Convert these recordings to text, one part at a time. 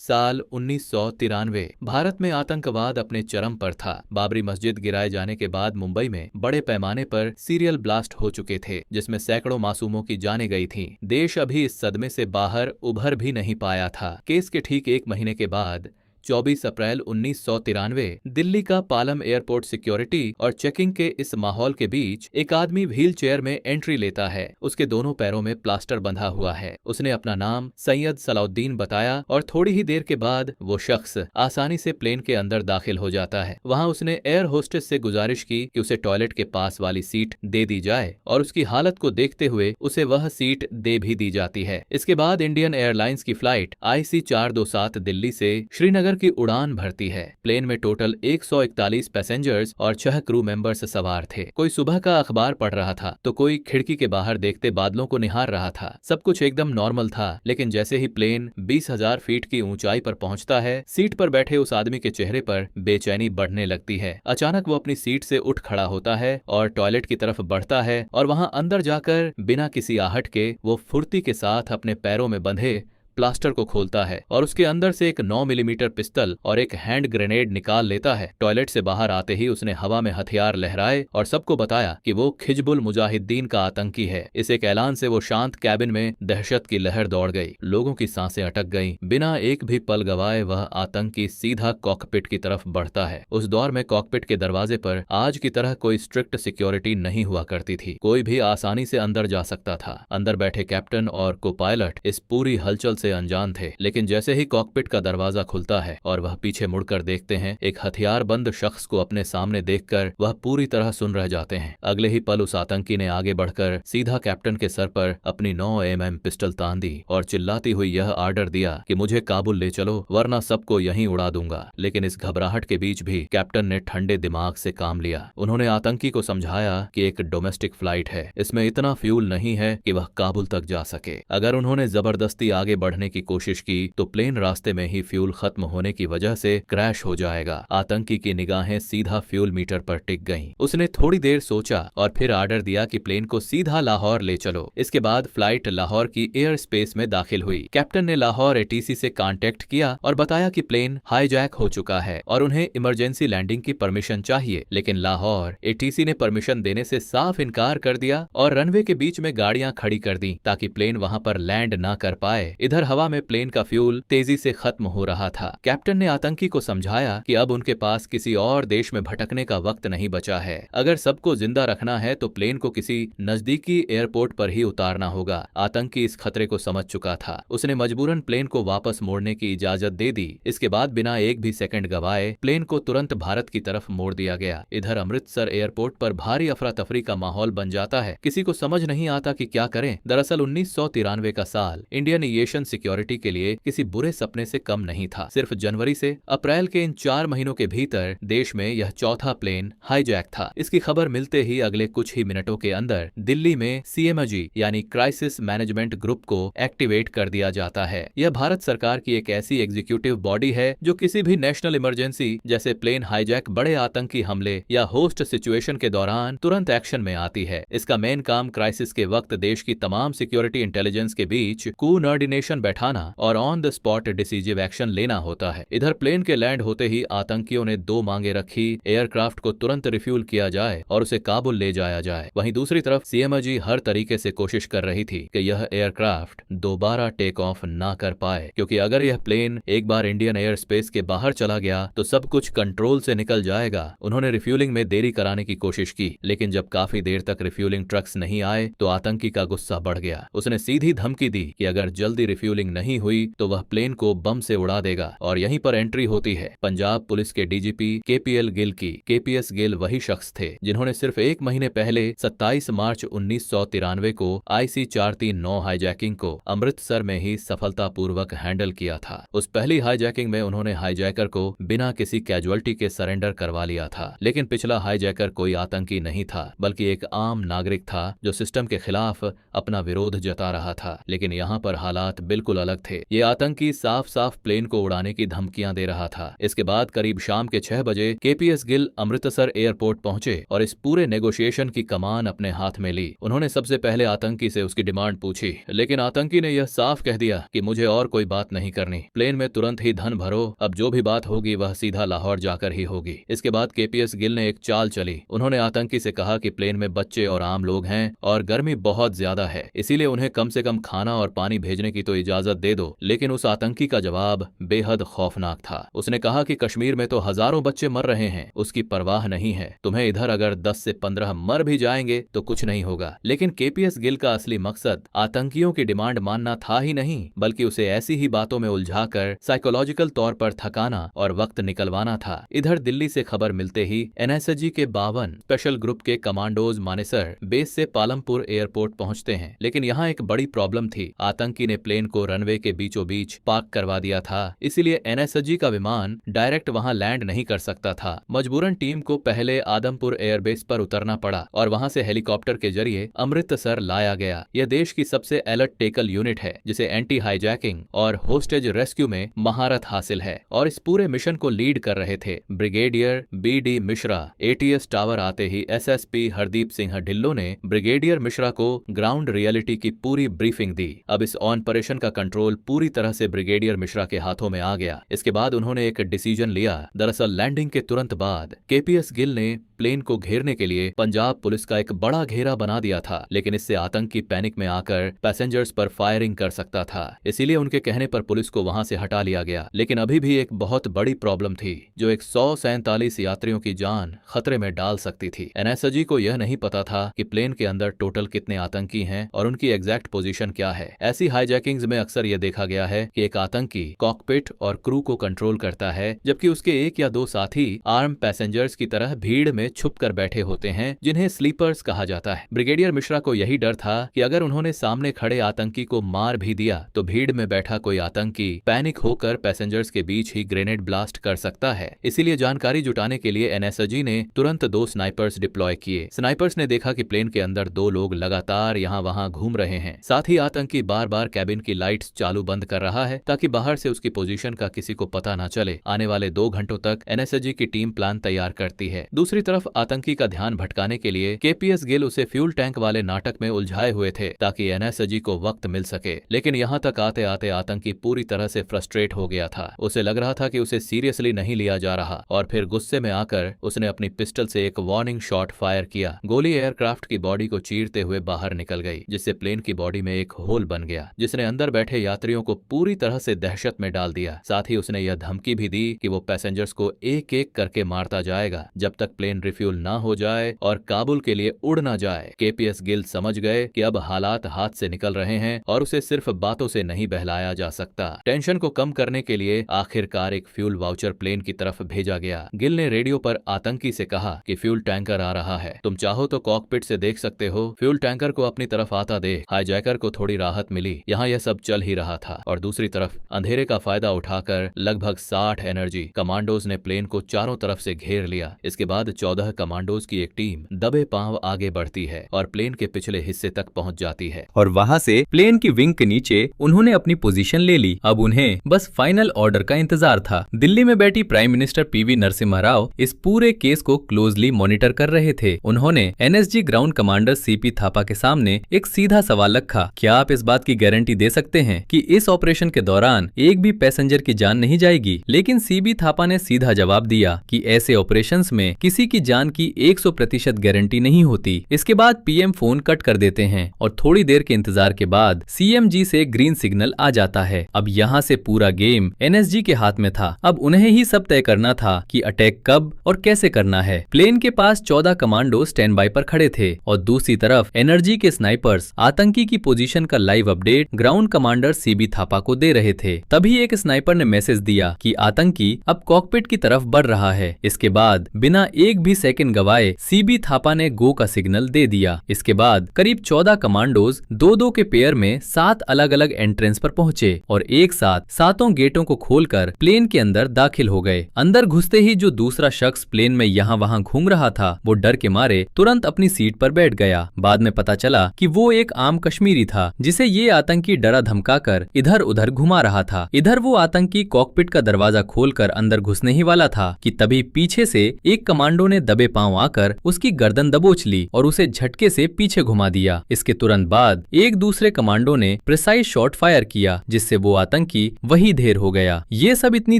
साल 1993। भारत में आतंकवाद अपने चरम पर था। बाबरी मस्जिद गिराए जाने के बाद मुंबई में बड़े पैमाने पर सीरियल ब्लास्ट हो चुके थे, जिसमें सैकड़ों मासूमों की जानें गई थीं। देश अभी इस सदमे से बाहर उभर भी नहीं पाया था। केस के ठीक एक महीने के बाद 24 अप्रैल 1993 दिल्ली का पालम एयरपोर्ट सिक्योरिटी और चेकिंग के इस माहौल के बीच एक आदमी व्हील चेयर में एंट्री लेता है। उसके दोनों पैरों में प्लास्टर बंधा हुआ है। उसने अपना नाम सैयद सलाउद्दीन बताया और थोड़ी ही देर के बाद वो शख्स आसानी से प्लेन के अंदर दाखिल हो जाता है। वहां उसने एयर होस्टेस से गुजारिश की कि उसे टॉयलेट के पास वाली सीट दे दी जाए और उसकी हालत को देखते हुए उसे वह सीट दे भी दी जाती है। इसके बाद इंडियन एयरलाइंस की फ्लाइट IC 427 दिल्ली से श्रीनगर की उड़ान भरती है। प्लेन में टोटल 141 पैसेंजर्स और 6 क्रू मेंबर्स सवार थे। कोई सुबह का अखबार पढ़ रहा था तो कोई खिड़की के बाहर देखते बादलों को निहार रहा था। सब कुछ एकदम नॉर्मल था, लेकिन जैसे ही प्लेन 20,000 फीट की ऊंचाई पर पहुंचता है, सीट पर बैठे उस आदमी के चेहरे पर बेचैनी बढ़ने लगती है। अचानक वो अपनी सीट से उठ खड़ा होता है और टॉयलेट की तरफ बढ़ता है और वहां अंदर जाकर बिना किसी आहट के वो फुर्ती के साथ अपने पैरों में बंधे प्लास्टर को खोलता है और उसके अंदर से एक 9 मिलीमीटर पिस्टल और एक हैंड ग्रेनेड निकाल लेता है। टॉयलेट से बाहर आते ही उसने हवा में हथियार लहराए और सबको बताया कि वो हिजबुल मुजाहिदीन का आतंकी है। इस एक ऐलान से वो शांत कैबिन में दहशत की लहर दौड़ गई। लोगों की सांसें अटक गईं। बिना एक भी पल गवाए वह आतंकी सीधा कॉकपिट की तरफ बढ़ता है। उस दौर में कॉकपिट के दरवाजे पर आज की तरह कोई स्ट्रिक्ट सिक्योरिटी नहीं हुआ करती थी। कोई भी आसानी से अंदर जा सकता था। अंदर बैठे कैप्टन और को पायलट इस पूरी हलचल से अनजान थे, लेकिन जैसे ही कॉकपिट का दरवाजा खुलता है और वह पीछे मुड़कर देखते हैं, एक हथियारबंद शख्स को अपने सामने देखकर वह पूरी तरह सुन रह जाते हैं। अगले ही पल उस आतंकी ने आगे बढ़कर सीधा कैप्टन के सर पर अपनी 9 mm पिस्टल तान दी और चिल्लाती हुई यह आर्डर दिया कि मुझे काबुल ले चलो, वरना सबको यहीं उड़ा दूंगा। लेकिन इस घबराहट के बीच भी कैप्टन ने ठंडे दिमाग से काम लिया। उन्होंने आतंकी को समझाया कि एक डोमेस्टिक फ्लाइट है, इसमें इतना फ्यूल नहीं है कि वह काबुल तक जा सके। अगर उन्होंने जबरदस्ती आगे बढ़ने की कोशिश की तो प्लेन रास्ते में ही फ्यूल खत्म होने की वजह से क्रैश हो जाएगा। आतंकी की निगाहें सीधा फ्यूल मीटर पर टिक गईं। उसने थोड़ी देर सोचा और फिर आर्डर दिया कि प्लेन को सीधा लाहौर ले चलो। इसके बाद फ्लाइट लाहौर की एयर स्पेस में दाखिल हुई। कैप्टन ने लाहौर ATC से कांटेक्ट किया और बताया कि प्लेन हाईजैक हो चुका है और उन्हें इमरजेंसी लैंडिंग की परमिशन चाहिए, लेकिन लाहौर ATC ने परमिशन देने से साफ इनकार कर दिया और रनवे के बीच में गाड़ियां खड़ी कर दी ताकि प्लेन वहां पर लैंड ना कर पाए। इधर हवा में प्लेन का फ्यूल तेजी से खत्म हो रहा था। कैप्टन ने आतंकी को समझाया कि अब उनके पास किसी और देश में भटकने का वक्त नहीं बचा है। अगर सबको जिंदा रखना है तो प्लेन को किसी नजदीकी एयरपोर्ट पर ही उतारना होगा। आतंकी इस खतरे को समझ चुका था। उसने मजबूरन प्लेन को वापस मोड़ने की इजाजत दे दी। इसके बाद बिना एक भी सेकंड गवाए प्लेन को तुरंत भारत की तरफ मोड़ दिया गया। इधर अमृतसर एयरपोर्ट पर भारी अफरा तफरी का माहौल बन जाता है। किसी को समझ नहीं आता कि क्या करें। दरअसल 1993 का साल इंडियन एविएशन सिक्योरिटी के लिए किसी बुरे सपने से कम नहीं था। सिर्फ जनवरी से अप्रैल के इन 4 महीनों के भीतर देश में यह चौथा प्लेन हाईजैक था। इसकी खबर मिलते ही अगले कुछ ही मिनटों के अंदर दिल्ली में CMG यानी क्राइसिस मैनेजमेंट ग्रुप को एक्टिवेट कर दिया जाता है। यह भारत सरकार की एक ऐसी एग्जीक्यूटिव बॉडी है जो किसी भी नेशनल इमरजेंसी जैसे प्लेन हाईजैक, बड़े आतंकी हमले या होस्ट सिचुएशन के दौरान तुरंत एक्शन में आती है। इसका मेन काम क्राइसिस के वक्त देश की तमाम सिक्योरिटी इंटेलिजेंस के बीच कोऑर्डिनेशन बैठाना और on the spot decisive action लेना होता है। इधर प्लेन के लैंड होते ही आतंकियों ने 2 मांगे रखी। एयरक्राफ्ट को तुरंत रिफ्यूल किया जाए और उसे काबुल ले जाया जाए। वहीं दूसरी तरफ CMG हर तरीके से कोशिश कर रही थी कि यह एयरक्राफ्ट दोबारा टेक ऑफ ना कर पाए, क्योंकि अगर यह प्लेन एक बार इंडियन एयर स्पेस के बाहर चला गया तो सब कुछ कंट्रोल से निकल जाएगा। उन्होंने रिफ्यूलिंग में देरी कराने की कोशिश की, लेकिन जब काफी देर तक रिफ्यूलिंग ट्रक्स नहीं आए तो आतंकी का गुस्सा बढ़ गया। उसने सीधी धमकी दी कि अगर जल्दी रिफ्यूलिंग नहीं हुई तो वह प्लेन को बम से उड़ा देगा। और यहीं पर एंट्री होती है पंजाब पुलिस के DGP KPL गिल की। KPS गिल वही शख्स थे जिन्होंने सिर्फ 1 महीने पहले 27 मार्च 1993 को IC 439 हाईजैकिंग को अमृतसर में ही सफलतापूर्वक हैंडल किया था। उस पहली हाईजैकिंग में उन्होंने हाईजैकर को बिना किसी कैजुअल्टी के सरेंडर करवा लिया था। लेकिन पिछला हाईजैकर कोई आतंकी नहीं था, बल्कि एक आम नागरिक था जो सिस्टम के खिलाफ अपना विरोध जता रहा था। लेकिन यहाँ पर हालात बिल्कुल अलग थे। ये आतंकी साफ साफ प्लेन को उड़ाने की धमकियां दे रहा था। इसके बाद करीब शाम के 6 बजे केपीएस गिल अमृतसर एयरपोर्ट पहुंचे और इस पूरे नेगोशिएशन की कमान अपने हाथ में ली। उन्होंने सबसे पहले आतंकी से उसकी डिमांड पूछी, लेकिन आतंकी ने यह साफ कह दिया कि मुझे और कोई बात नहीं करनी, प्लेन में तुरंत ही धन भरो, अब जो भी बात होगी वह सीधा लाहौर जाकर ही होगी। इसके बाद केपीएस गिल ने एक चाल चली। उन्होंने आतंकी से कहा कि प्लेन में बच्चे और आम लोग हैं और गर्मी बहुत ज्यादा है, इसीलिए उन्हें कम से कम खाना और पानी भेजने की तो इजाजत दे दो। लेकिन उस आतंकी का जवाब बेहद खौफनाक था। उसने कहा कि कश्मीर में तो हजारों बच्चे मर रहे हैं, उसकी परवाह नहीं है, तुम्हें इधर अगर 10 से 15 मर भी जाएंगे तो कुछ नहीं होगा। लेकिन केपीएस गिल का असली मकसद आतंकियों की डिमांड मानना था ही नहीं, बल्कि उसे ऐसी ही बातों में उलझाकर साइकोलॉजिकल तौर पर थकाना और वक्त निकलवाना था। इधर दिल्ली से खबर मिलते ही एनएसजी के 52 स्पेशल ग्रुप के कमांडोज मानेसर बेस से पालमपुर एयरपोर्ट पहुंचते हैं। लेकिन यहाँ एक बड़ी प्रॉब्लम थी, आतंकी ने प्लेन को रनवे के बीचों बीच पार्क करवा दिया था, इसीलिए एनएसजी का विमान डायरेक्ट वहां लैंड नहीं कर सकता था। मजबूरन टीम को पहले आदमपुर एयरबेस पर उतरना पड़ा और वहां से हेलीकॉप्टर के जरिए अमृतसर लाया गया। यह देश की सबसे अलर्ट टेकल यूनिट है, जिसे एंटी हाईजैकिंग और होस्टेज रेस्क्यू में महारत हासिल है, और इस पूरे मिशन को लीड कर रहे थे brigadier BD. Mishra. ATS tower आते ही एसएसपी हरदीप सिंह ढिल्लो ने ब्रिगेडियर मिश्रा को ग्राउंड रियलिटी की पूरी ब्रीफिंग दी। अब इस ऑपरेशन का कंट्रोल पूरी तरह से ब्रिगेडियर मिश्रा के हाथों में आ गया। इसके बाद उन्होंने एक डिसीजन लिया। दरअसल लैंडिंग के तुरंत बाद केपीएस गिल ने प्लेन को घेरने के लिए पंजाब पुलिस का एक बड़ा घेरा बना दिया था, लेकिन इससे आतंकी पैनिक में आकर पैसेंजर्स पर फायरिंग कर सकता था, इसीलिए उनके कहने पर पुलिस को वहां से हटा लिया गया। लेकिन अभी भी एक बहुत बड़ी प्रॉब्लम थी जो 147 यात्रियों की जान खतरे में डाल सकती थी। एनएसजी को यह नहीं पता था कि प्लेन के अंदर टोटल कितने आतंकी हैं और उनकी एग्जैक्ट पोजीशन क्या है। ऐसी हाईजैकिंग्स में अक्सर यह देखा गया है कि एक आतंकी कॉकपिट और क्रू को कंट्रोल करता है, जबकि उसके एक या दो साथी आर्म पैसेंजर्स की तरह भीड़ में छुप कर बैठे होते हैं, जिन्हें स्लीपर्स कहा जाता है। ब्रिगेडियर मिश्रा को यही डर था कि अगर उन्होंने सामने खड़े आतंकी को मार भी दिया तो भीड़ में बैठा कोई आतंकी पैनिक होकर पैसेंजर्स के बीच ही ग्रेनेड ब्लास्ट कर सकता है। इसीलिए जानकारी जुटाने के लिए एनएसजी ने तुरंत 2 स्नाइपर्स डिप्लॉय किए। स्नाइपर्स ने देखा कि प्लेन के अंदर 2 लोग लगातार यहाँ वहां घूम रहे हैं। साथ ही आतंकी बार बार कैबिन की लाइट्स चालू बंद कर रहा है ताकि बाहर से उसकी पोजीशन का किसी को पता न चले। आने वाले 2 घंटों तक एनएसजी की टीम प्लान तैयार करती है। दूसरी तरफ आतंकी का ध्यान भटकाने के लिए केपीएस गिल उसे फ्यूल टैंक वाले नाटक में उलझाए हुए थे ताकि एनएसजी को वक्त मिल सके। लेकिन यहाँ तक आते आते आतंकी पूरी तरह से फ्रस्ट्रेट हो गया था। उसे लग रहा था कि उसे सीरियसली नहीं लिया जा रहा और फिर गुस्से में आकर उसने अपनी पिस्टल से एक वार्निंग शॉट फायर किया। गोली एयरक्राफ्ट की बॉडी को चीरते हुए बाहर निकल गई, जिससे प्लेन की बॉडी में एक होल बन गया, जिसने अंदर बैठे यात्रियों को पूरी तरह से दहशत में डाल दिया। साथ ही उसने यह धमकी भी दी कि वो पैसेंजर्स को एक एक करके मारता जाएगा जब तक प्लेन रिफ्यूल ना हो जाए और काबुल के लिए उड़ ना जाए। केपीएस गिल समझ गए कि अब हालात हाथ से निकल रहे हैं और उसे सिर्फ बातों से नहीं बहलाया जा सकता। टेंशन को कम करने के लिए आखिरकार एक फ्यूल वाउचर प्लेन की तरफ भेजा गया। गिल ने रेडियो पर आतंकी से कहा कि फ्यूल टैंकर आ रहा है, तुम चाहो तो कॉकपिट से देख सकते हो। फ्यूल टैंकर को अपनी तरफ आता देख। हाईजैकर को थोड़ी राहत मिली। यहाँ यह सब चल ही रहा था और दूसरी तरफ अंधेरे का फायदा उठाकर लगभग 60 एनर्जी कमांडोज ने प्लेन को चारों तरफ से घेर लिया। इसके बाद 14 कमांडोज की एक टीम दबे पांव आगे बढ़ती है और प्लेन के पिछले हिस्से तक पहुंच जाती है और वहां से प्लेन की विंग के नीचे उन्होंने अपनी पोजीशन ले ली। अब उन्हें बस फाइनल ऑर्डर का इंतजार था। दिल्ली में बैठी prime minister PV Narasimha Rao इस पूरे केस को क्लोजली मॉनिटर कर रहे थे। उन्होंने NSG ground commander CP Thapa के सामने एक सीधा सवाल रखा, क्या आप इस बात की गारंटी दे सकते हैं कि इस ऑपरेशन के दौरान एक भी पैसेंजर की जान नहीं जाएगी? लेकिन सीबी थापा ने सीधा जवाब दिया कि ऐसे ऑपरेशंस में किसी की जान की 100% गारंटी नहीं होती। इसके बाद पीएम फोन कट कर देते हैं और थोड़ी देर के इंतजार के बाद सीएमजी से ग्रीन सिग्नल आ जाता है। अब यहाँ से पूरा गेम एनएसजी के हाथ में था। अब उन्हें ही सब तय करना था कि अटैक कब और कैसे करना है। प्लेन के पास 14 कमांडो स्टैंड बाय पर खड़े थे और दूसरी तरफ एनर्जी के स्नाइपर्स आतंकी की पोजीशन का live update ground commander CB Thapa को दे रहे थे। तभी एक स्नाइपर ने मैसेज दिया कि आतंकी अब कॉकपिट की तरफ बढ़ रहा है। इसके बाद बिना एक भी सेकंड गवाए सीबी थापा ने गो का सिग्नल दे दिया। इसके बाद करीब 14 कमांडोज 2-2 के पेयर में 7 अलग अलग एंट्रेंस पर पहुंचे और एक साथ 7 गेटों को खोलकर प्लेन के अंदर दाखिल हो गए। अंदर घुसते ही जो दूसरा शख्स प्लेन में यहाँ वहाँ घूम रहा था वो डर के मारे तुरंत अपनी सीट पर बैठ गया। बाद में पता चला कि वो एक आम कश्मीरी था जिसे ये आतंकी डरा धमकाकर इधर उधर घुमा रहा था। इधर वो आतंकी कॉकपिट का दरवाजा खोलकर अंदर घुसने ही वाला था कि तभी पीछे से एक कमांडो ने दबे पांव आकर उसकी गर्दन दबोच ली और उसे झटके से पीछे घुमा दिया। इसके तुरंत बाद एक दूसरे कमांडो ने प्रिसाइज शॉट फायर किया, जिससे वो आतंकी वही ढेर हो गया। ये सब इतनी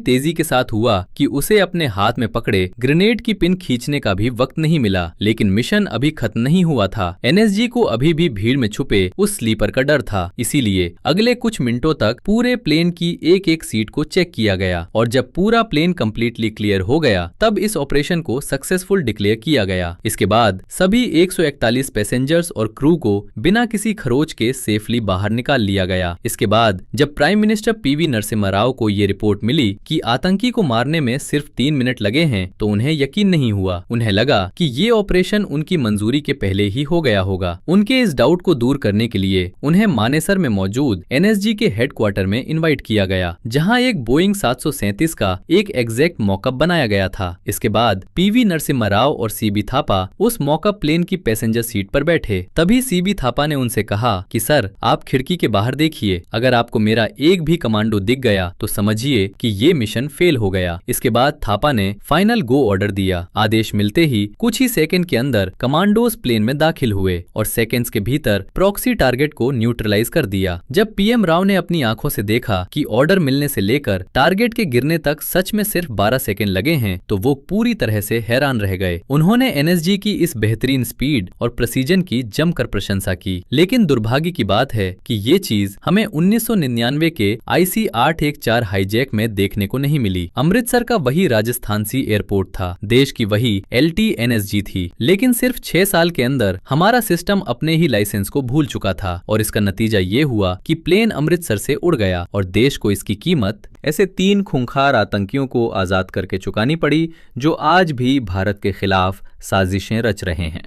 तेजी के साथ हुआ कि उसे अपने हाथ में पकड़े ग्रेनेड की पिन खींचने का भी वक्त नहीं मिला। लेकिन मिशन अभी खत्म नहीं हुआ था। एनएसजी को अभी भी भीड़ में छुपे उस स्लीपर का डर था, इसीलिए अगले कुछ मिनटों तक पूरे प्लेन की एक एक सीट को चेक किया गया और जब पूरा प्लेन कम्प्लीटली क्लियर हो गया तब इस ऑपरेशन को सक्सेसफुल डिक्लेयर किया गया। इसके बाद सभी 141 पैसेंजर्स और क्रू को बिना किसी खरोच के सेफली बाहर निकाल लिया गया। इसके बाद जब prime minister PV Narasimha Rao को ये रिपोर्ट मिली कि आतंकी को मारने में सिर्फ 3 मिनट लगे हैं तो उन्हें यकीन नहीं हुआ। उन्हें लगा कि ये ऑपरेशन उनकी मंजूरी के पहले ही हो गया होगा। उनके इस डाउट को दूर करने के लिए उन्हें मानेसर में मौजूद एनएसजी के हेडक्वार्टर में इनवाइट किया गया, जहां एक बोइंग 737 का एक एग्जैक्ट मॉकअप बनाया गया था। इसके बाद पीवी नरसिम्हा राव और सीबी थापा उस मॉकअप प्लेन की पैसेंजर सीट पर बैठे। तभी सीबी थापा ने उनसे कहा कि सर, आप खिड़की के बाहर देखिए, अगर आपको मेरा एक भी कमांडो दिख गया तो समझिए कि ये मिशन फेल हो गया। इसके बाद थापा ने फाइनल गो ऑर्डर दिया। आदेश मिलते ही कुछ ही सेकंड के अंदर कमांडोज प्लेन में दाखिल हुए और सेकंड्स के भीतर प्रॉक्सी टारगेट को न्यूट्रलाइज कर दिया। जब पीएम राव ने अपनी आंखों से देखा कि ऑर्डर मिलने से लेकर टारगेट के गिरने तक सच में सिर्फ 12 सेकंड लगे हैं तो वो पूरी तरह से हैरान रह गए। उन्होंने एनएसजी की इस बेहतरीन स्पीड और प्रेसिजन की जमकर प्रशंसा की। लेकिन दुर्भाग्य की बात है कि ये चीज हमें 1999 के IC 814 हाईजैक में देखने को नहीं मिली। अमृतसर का वही राजस्थान सी एयरपोर्ट था, देश की वही LT NSG थी, लेकिन सिर्फ 6 साल के अंदर हमारा सिस्टम अपने ही लाइसेंस को भूल चुका था और इसका नतीजा ये हुआ कि प्लेन अमृतसर से उड़ गया और देश को इसकी कीमत ऐसे 3 खूंखार आतंकियों को आजाद करके चुकानी पड़ी जो आज भी भारत के खिलाफ साजिशें रच रहे हैं।